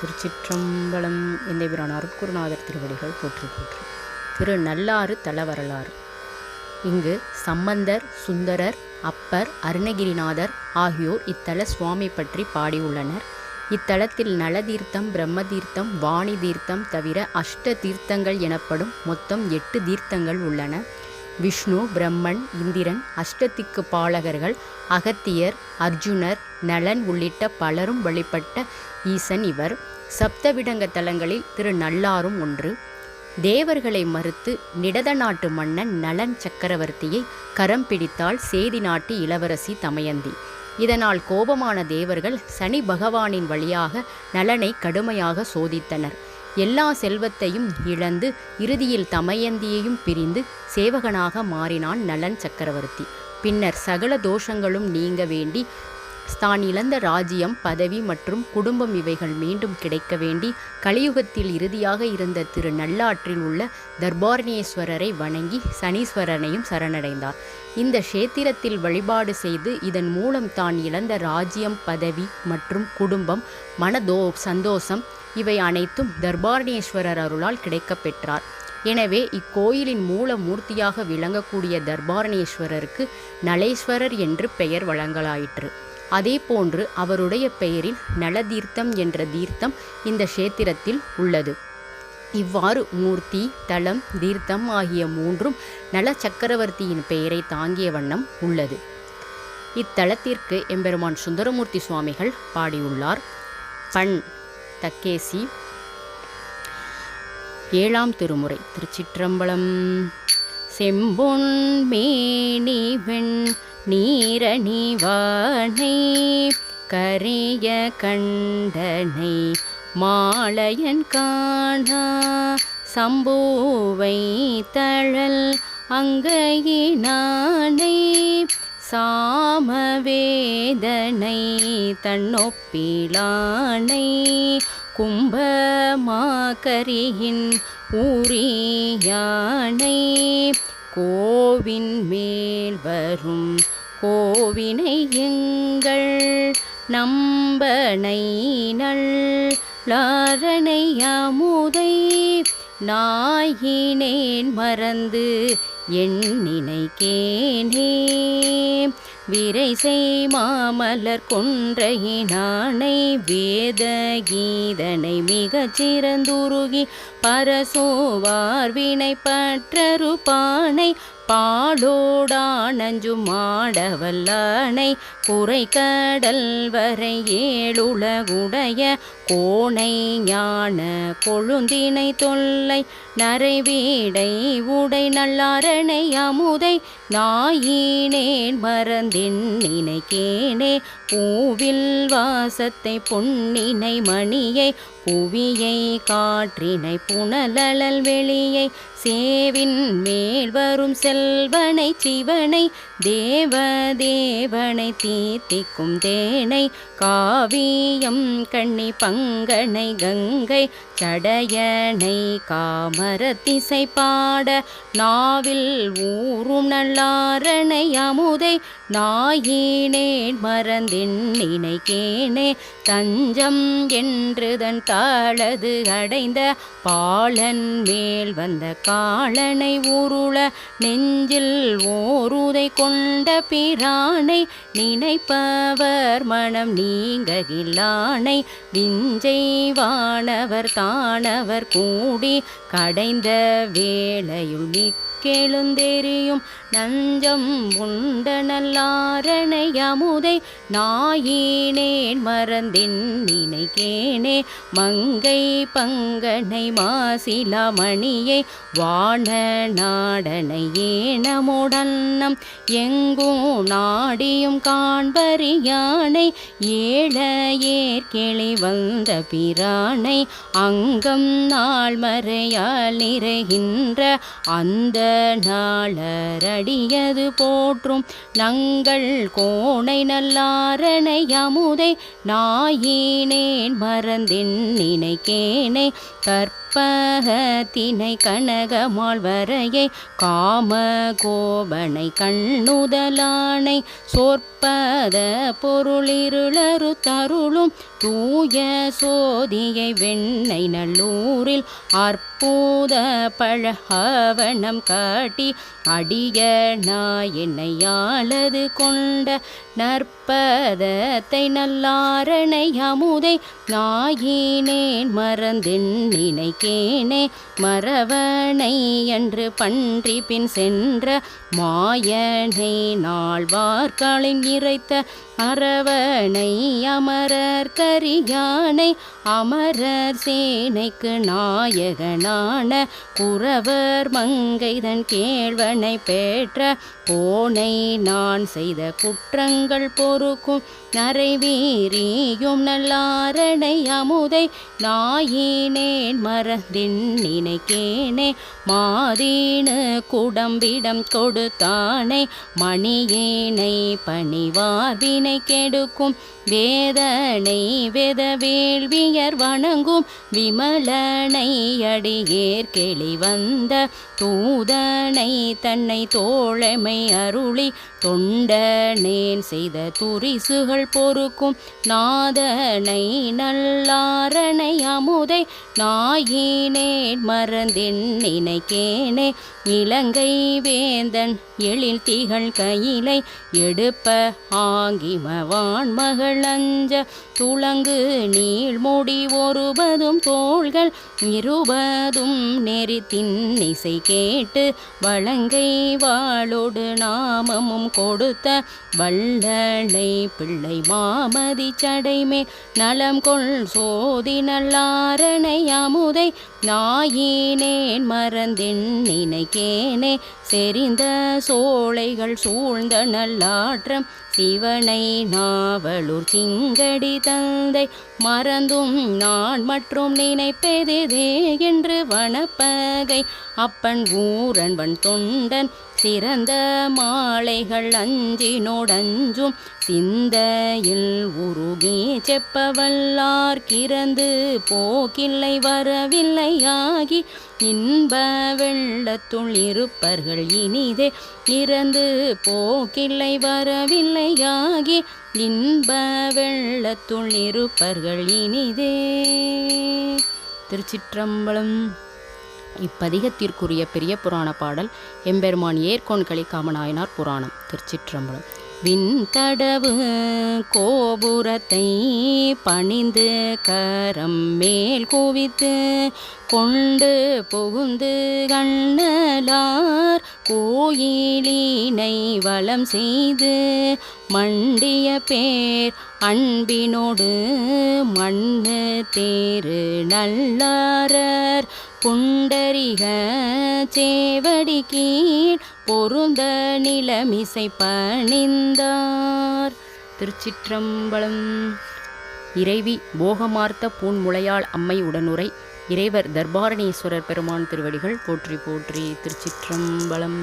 திருச்சிற்றம்பலம். எந்தைபிரான் அருட்குருநாதர் திருவடிகள் போற்றி போற்றி. திரு நல்லாறு தல வரலாறு. இங்கு சம்பந்தர், சுந்தரர், அப்பர், அருணகிரிநாதர் ஆகியோர் இத்தல சுவாமி பற்றி பாடியுள்ளனர். இத்தலத்தில் நலதீர்த்தம், பிரம்மதீர்த்தம், வாணி தீர்த்தம் தவிர அஷ்ட தீர்த்தங்கள் எனப்படும் மொத்தம் 8 தீர்த்தங்கள் உள்ளன. விஷ்ணு, பிரம்மன், இந்திரன், அஷ்டதிக்கு பாலகர்கள், அகத்தியர், அர்ஜுனர், நலன் உள்ளிட்ட பலரும் வழிபட்ட ஈசன் இவர். சப்தவிடங்க தலங்களில் திரு நல்லாரும் ஒன்று. தேவர்களை மறுத்து நிடத நாட்டு மன்னன் நலன் சக்கரவர்த்தியை கரம் பிடித்தாள் சேதி நாட்டு இளவரசி தமயந்தி. இதனால் கோபமான தேவர்கள் சனி பகவானின் வழியாக நலனை கடுமையாக சோதித்தனர். எல்லா செல்வத்தையும் இழந்து இறுதியில் தமயந்தியையும் பிரிந்து சேவகனாக மாறினான் நலன் சக்கரவர்த்தி. பின்னர் சகல தோஷங்களும் நீங்க வேண்டி தான் இழந்த ராஜ்யம், பதவி மற்றும் குடும்பம் இவைகள் மீண்டும் கிடைக்க வேண்டி கலியுகத்தில் இறுதியாக இருந்த திரு நல்லாற்றில் உள்ள தர்பாரணேஸ்வரரை வணங்கி சனீஸ்வரனையும் சரணடைந்தார். இந்த க்ஷேத்திரத்தில் வழிபாடு செய்து இதன் மூலம் தான் இழந்த ராஜ்யம், பதவி மற்றும் குடும்பம், சந்தோஷம் இவை அனைத்தும் தர்பாரணேஸ்வரர் அருளால் கிடைக்கப் பெற்றார். எனவே இக்கோயிலின் மூல மூர்த்தியாக விளங்கக்கூடிய தர்பாரணேஸ்வரருக்கு நலேஸ்வரர் என்று பெயர் வழங்கலாயிற்று. அதே போன்று அவருடைய பெயரில் நலதீர்த்தம் என்ற தீர்த்தம் இந்த க்ஷேத்திரத்தில் உள்ளது. இவ்வாறு மூர்த்தி, தலம், தீர்த்தம் ஆகிய மூன்றும் நல சக்கரவர்த்தியின் பெயரை தாங்கிய வண்ணம் உள்ளது. இத்தலத்திற்கு எம்பெருமான் சுந்தரமூர்த்தி சுவாமிகள் பாடியுள்ளார். பண் தக்கேசி. 7ஆம் திருமுறை. திருச்சிற்றம்பலம். செம்பொன் மேனிவெண் நீரணிவானை கரிய கண்டனை மாலையன் காணா சம்பூவை தழல் அங்கையினானை சாமவேதனை தன்னொப்பிலானை கும்பமாகரியின் ஊரியானை கோவின் மேல் வரும் கோவினை எங்கள் நம்பனை நல்லாரணை அமுதை நாயினேன் மறந்து எண்ணினைக்கேனே விரைசை மாமலர் கொன்றையினானை வேத கீதனை மிகச் சிறந்துருகி பரசோவார் வினை பற்றறுப்பானை பாடோடானஞ்சு மாடவல்லானை குறை கடல் வரை ஏழுலகுடைய கோணை ஞான கொழுந்தினை தொல்லை நரைவீடை உடை நல்லாரணை அமுதை நாயினேன் மறந்தின் நினைக்கேனே பூவில் வாசத்தை பொன்னினை மணியை புவியை காற்றினை புனலழல் வெளியை சேவின் மேல் வரும் செல்வனை சிவனை தேவதேவனை தீத்திக்கும் தேனை காவியம் கண்ணி பங்கனை கங்கை சடையனை காமரத்திசை பாட நாவில் ஊரும் நல்லாரணை அமுதை நாயினேன் மறந்தின் நினைக்கேனே தஞ்சம் என்று தன் தாளது அடைந்த பாலன் மேல் வந்த காளனை உருள நெஞ்சில் ஓருதை கொண்ட பிரானை நினைப்பவர் மனம் நீங்ககில்லானை விஞ்சை வானவர் தானவர் கூடி கடைந்த வேளையுள் மிக்கெழுந்தெறியும் நஞ்சம் உண்ட நல்லாரணை அமுதை நாயினேன் மறந்தின் நினைக்கேனே மங்கை பங்கனை மாசிலாமணியை வான நாடனை ஏனமுடன்னம் எங்கும் நாடியும் காண்பறியானை ஏழ ஏற்கிளி வந்த பிரானை அங்கம் நாள் மறையால் நிறைகின்ற அந்த நாளரடியது போற்றும் நங்கள் கோணை நல்லாரணை அமுதை நாயினேன் மறந்தின் நினைக்கேனே கற்பகத்தினை கனகமாழ்வரையை காம கோபனை கண்ணுதலானை சொற்பத பொருளிருளரு தருளும் தூய சோதியை வெண்ணை நல்லூரில் அற்புத பழவனம் காட்டி அடிய நாயனையாளது கொண்ட நற்பதத்தை நல்லாரணை அமுதை நாயினேன் மறந்தின் நினைக்கேனே மறவனை என்று பன்றி பின் சென்ற மாயனை நாள்வார்களின் இறைத்த அரவணை அமரர் கரியானை அமரர் சேனைக்கு நாயகனான குறவர் மங்கைதன் கேழ்வனை பெற்ற போனை நான் செய்த குற்றங்கள் பொறுக்கும் நரைவீரியும் நல்லாரணை அமுதை நாயினேன் மறந்தின் நினைக்கேனே மாதினு குடம்பிடம் கொடுத்தானை மணியேனை பணிவார்வினை கெடுக்கும் வேதனை வேத வேள்வியர் வணங்கும் விமலனை அடியேர் கெளி வந்த தூதனை தன்னை தோழமை அருளி தொண்டனேன் செய்த துரிசுகள் பொறுக்கும் நாதனை நல்லாரணை அமுதை நாயினேன் மறந்தின் நினைக்கேனே இலங்கை வேந்தன் எழில் திகழ் கையிலை எடுப்ப ஆங்கிமவான் மகள் அஞ்ச துளங்கு நீள்முடி ஒருபதும் தோள்கள் இருபதும் நெறித்தின் இசை கேட்டு வழங்கை வாளோடு நாமமும் கொடுத்த வள்ளலை பிள்ளை மாமதி சடைமே நலம் கொள் சோதி நல்லாரணை அமுதை நாயினேன் மறந்தின் நினைக்கேனே செறிந்த சோலைகள் சூழ்ந்த நல்லாற்றம் சிவனை நாவலூர் சிங்கடி தந்தை மறந்தும் நான் மற்றும் நினைப்பெதே என்று வனப்பகை அப்பன் ஊரன்பன் தொண்டன் சிறந்த மாலைகள் அஞ்சினோடஞ்சும் சிந்தையில் உருகி செப்பவல்லார் கிறந்து போக்கில்லை வரவில்லையாகி இன்ப வெள்ளத்துள் இருப்பர்கள் இனிதே இறந்து போக்கில்லை வரவில்லையாகி இன்ப வெள்ளத்துள் இருப்பர்கள் இனிதே. திருச்சிற்றம்பலம். இப்பதிகத்திற்குரிய பெரிய புராண பாடல் எம்பெருமான் ஏர்கோன்களி காமநாயனார் புராணம். திருச்சிற்றம்பலம். விண்தடவு கோபுரத்தை பணிந்து கரம் மேல் குவித்து கொண்டு புகுந்து கண்ணலார் கோயிலினை வலம் செய்து மண்டிய பேர் அன்பினோடு மண்ணு தேரு நல்லாரர் புண்டரிக சேவடி கீழ் பொருந்த நிலமிசை பணிந்தார். திருச்சிற்றம்பலம். இறைவி போகமார்த்த பூன்முளையாள் அம்மை உடனுரை இறைவர் தர்பாரணீஸ்வரர் பெருமான் திருவடிகள் போற்றி போற்றி. திருச்சிற்றம்பலம்.